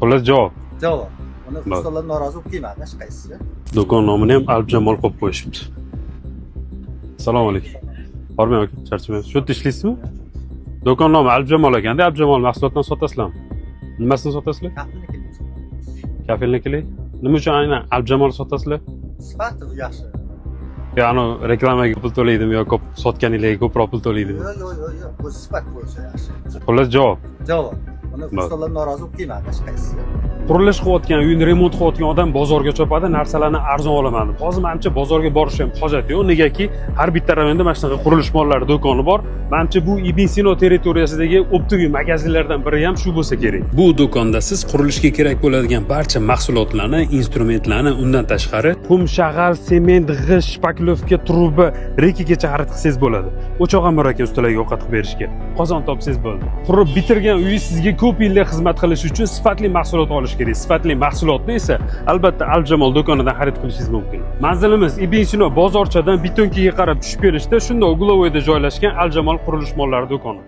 Xullas javob. Javob. Uni ustalar norozi bo'lib kelmadi, hech qaysisi. Do'kon nomini ham Alpjamol qo'yib qo'yishibdi. Assalomu alaykum. Bormang aka, charchamayapsiz. Shu yerda ishlaysizmi? Do'kon nomi Alpjamol ekanda, Alpjamol mahsulotini sotasizlarmi? Nimasini sotasizlar? Kafilnikilik. Nima uchun aynan Alpjamol sotasizlar? Sifati yaxshi. Yo, reklamaga pul to'laydimi yo ko'p sotganinglarga ko'proq pul to'laydimi? Yo'q, bu sifat bo'yicha yaxshi. Xullas javob. Javob. Uni ustalar norozi bo'lib kelmadi, hech qaysisi. Qurilish qilayotgan, uyini remont qilayotgan odam bozorga chopadi, narsalarni arzon olaman deb. Hozir menimcha bozorga borish ham hojat yo'q. Negaki, har bitta rayonda mana shunaqa qurilish mollari do'koni bor. Menimcha bu Ibn Sino territoriyasidagi optiviy magazinlardan biri ham shu bo'lsa kerak. Bu do'konda siz qurilishga kerak bo'ladigan barcha mahsulotlarni, instrumentlarni, undan tashqari qum, shag'al, sement, g'isht, shpaklovka, truba, rekigacha xarid qilsangiz bo'ladi. O'choqamir aka ustalarga ovqat qilib berishga. Qozon topsangiz bo'ldi. Qurib bitirgan uyi sizga ko'p yillik xizmat qilish uchun sifatli mahsulot olish kerak. Sifatli mahsulotni esa albatta Alpjamol do'konidan xarid qilishingiz mumkin. Manzilimiz Ibn Sino bozorchadan Bitonkiga qarab tushib kelishda, shunda Uglovoyda joylashgan Alpjamol qurilish mollari do'koni.